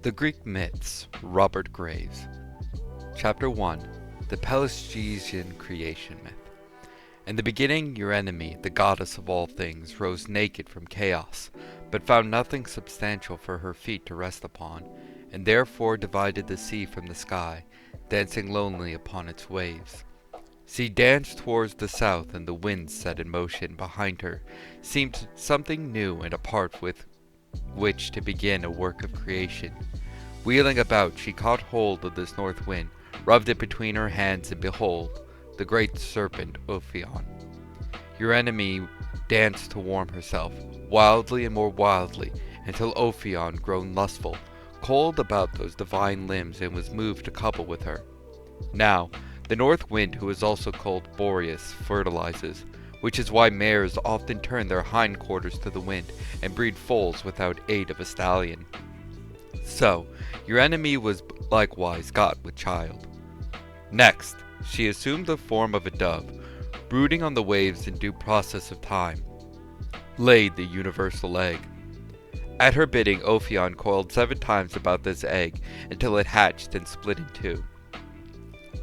The Greek Myths, Robert Graves. Chapter 1. The Pelagesian Creation Myth. In the beginning, your enemy, the goddess of all things, rose naked from chaos, but found nothing substantial for her feet to rest upon, and therefore divided the sea from the sky, dancing lonely upon its waves. She danced towards the south, and the winds set in motion behind her seemed something new and apart with which to begin a work of creation. Wheeling about, she caught hold of this north wind, rubbed it between her hands, and behold, the great serpent Ophion. Your enemy danced to warm herself, wildly and more wildly, until Ophion, grown lustful, coiled about those divine limbs and was moved to couple with her. Now, the north wind, who is also called Boreas, fertilizes, which is why mares often turn their hindquarters to the wind and breed foals without aid of a stallion. So, your enemy was likewise got with child. Next, she assumed the form of a dove, brooding on the waves in due process of time, laid the universal egg. At her bidding, Ophion coiled 7 times about this egg until it hatched and split in two.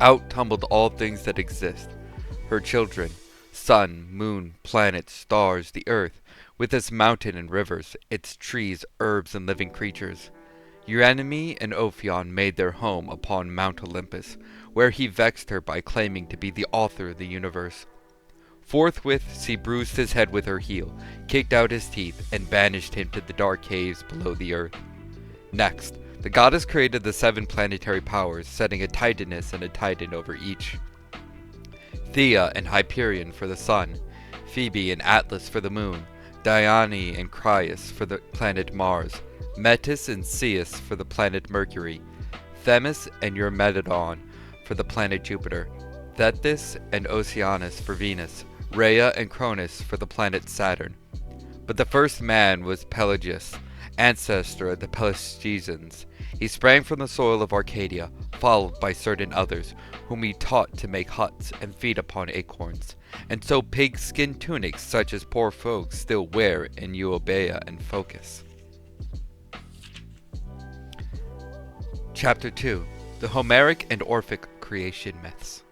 Out tumbled all things that exist, her children, sun, moon, planets, stars, the earth, with its mountain and rivers, its trees, herbs, and living creatures. Your enemy and Ophion made their home upon Mount Olympus, where he vexed her by claiming to be the author of the universe. Forthwith she bruised his head with her heel, kicked out his teeth, and banished him to the dark caves below the earth. Next, the goddess created the 7 planetary powers, setting a Titaness and a Titan over each. Thea and Hyperion for the sun, Phoebe and Atlas for the moon, Dione and Crius for the planet Mars, Metis and Ceus for the planet Mercury, Themis and Eurymedon for the planet Jupiter, Tethys and Oceanus for Venus, Rhea and Cronus for the planet Saturn. But the first man was Pelagus, ancestor of the Pelagesians. He sprang from the soil of Arcadia, followed by certain others, whom he taught to make huts and feed upon acorns, and sew pig-skin tunics such as poor folks still wear in Euboea and Phocis. Chapter 2. The Homeric and Orphic Creation Myths.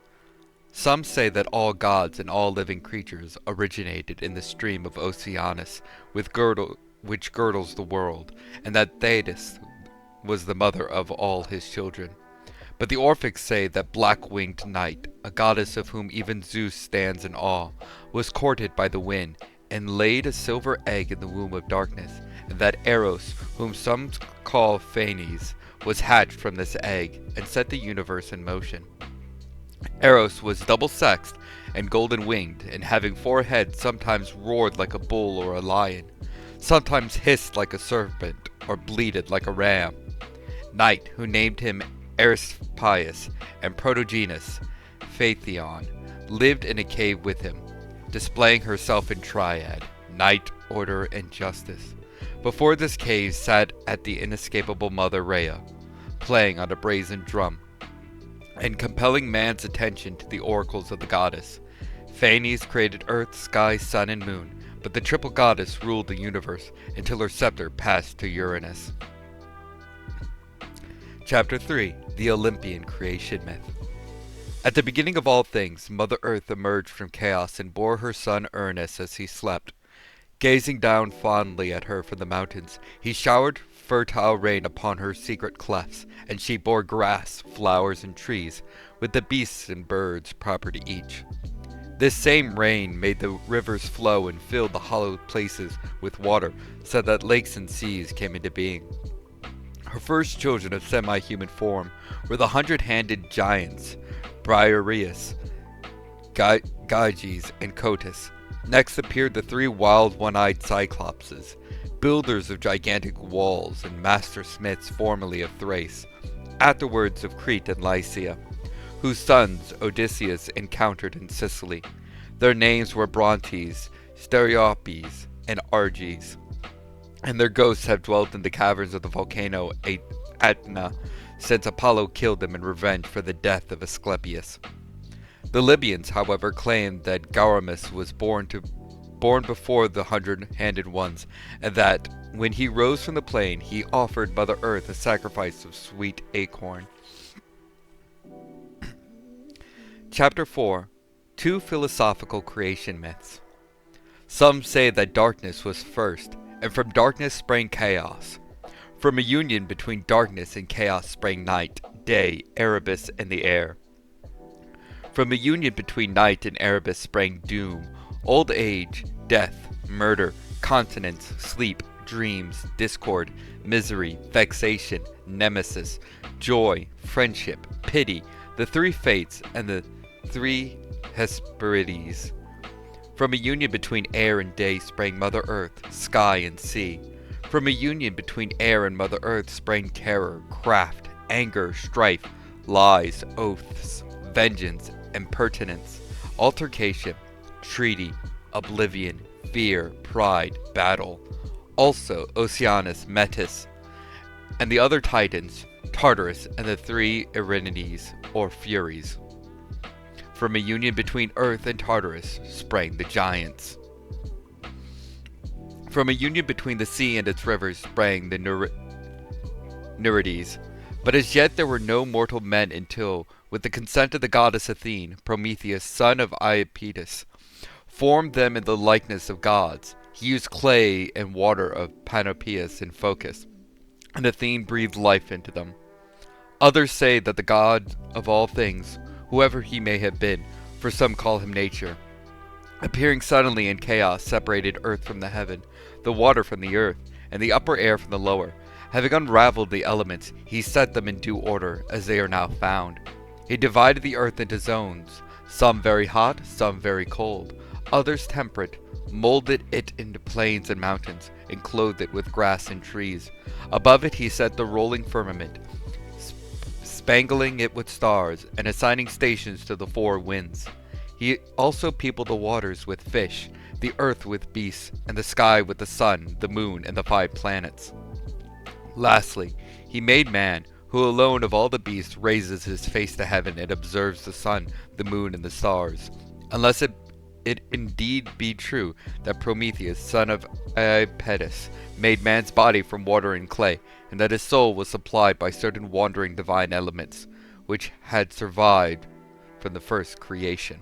Some say that all gods and all living creatures originated in the stream of Oceanus, which girdles the world, and that Thetis was the mother of all his children. But the Orphics say that black-winged Night, a goddess of whom even Zeus stands in awe, was courted by the wind, and laid a silver egg in the womb of darkness, and that Eros, whom some call Phanes, was hatched from this egg, and set the universe in motion. Eros was double-sexed and golden-winged, and having 4 heads sometimes roared like a bull or a lion, sometimes hissed like a serpent, or bleated like a ram. Night, who named him Arispius and Protogenus Phaethon, lived in a cave with him, displaying herself in triad, night, order, and justice. Before this cave sat at the inescapable mother Rhea, playing on a brazen drum, and compelling man's attention to the oracles of the goddess. Phanes created earth, sky, sun, and moon, but the triple goddess ruled the universe until her scepter passed to Uranus. Chapter 3. The Olympian Creation Myth. At the beginning of all things, Mother Earth emerged from chaos and bore her son Uranus as he slept. Gazing down fondly at her from the mountains, he showered fertile rain upon her secret clefts, and she bore grass, flowers, and trees, with the beasts and birds proper to each. This same rain made the rivers flow and filled the hollow places with water, so that lakes and seas came into being. Her first children of semi-human form were the 100-handed giants, Briareus, Gyges, and Cotus. Next appeared the 3 wild one-eyed Cyclopses, builders of gigantic walls and master smiths formerly of Thrace, afterwards of Crete and Lycia, whose sons Odysseus encountered in Sicily. Their names were Brontes, Stereopes, and Arges, and their ghosts have dwelt in the caverns of the volcano Aetna since Apollo killed them in revenge for the death of Asclepius. The Libyans, however, claimed that Gauramus was born to born before the 100-handed ones, and that, when he rose from the plain, he offered Mother Earth a sacrifice of sweet acorn. Chapter 4. Two philosophical creation myths. Some say that darkness was first, and from darkness sprang chaos. From a union between darkness and chaos sprang night, day, Erebus, and the air. From a union between night and Erebus sprang doom, old age, death, murder, continence, sleep, dreams, discord, misery, vexation, nemesis, joy, friendship, pity, the three fates, and the three Hesperides. From a union between air and day sprang Mother Earth, sky, and sea. From a union between air and Mother Earth sprang terror, craft, anger, strife, lies, oaths, vengeance, impertinence, altercation, treaty, oblivion, fear, pride, battle. Also Oceanus, Metis, and the other Titans, Tartarus, and the three Erinyes, or Furies. From a union between Earth and Tartarus sprang the giants. From a union between the sea and its rivers sprang the Nereides. But as yet there were no mortal men until, with the consent of the goddess Athene, Prometheus, son of Iapetus, formed them in the likeness of gods. He used clay and water of Panopeus in Phocis, and Athene breathed life into them. Others say that the god of all things, whoever he may have been, for some call him nature, appearing suddenly in chaos, separated earth from the heaven, the water from the earth, and the upper air from the lower. Having unraveled the elements, he set them in due order, as they are now found. He divided the earth into zones, some very hot, some very cold, others temperate, molded it into plains and mountains, and clothed it with grass and trees. Above it he set the rolling firmament, spangling it with stars, and assigning stations to the four winds. He also peopled the waters with fish, the earth with beasts, and the sky with the sun, the moon, and the 5 planets. Lastly, he made man, who alone of all the beasts raises his face to heaven and observes the sun, the moon, and the stars. Unless it indeed be true that Prometheus, son of Iapetus, made man's body from water and clay, and that his soul was supplied by certain wandering divine elements, which had survived from the first creation.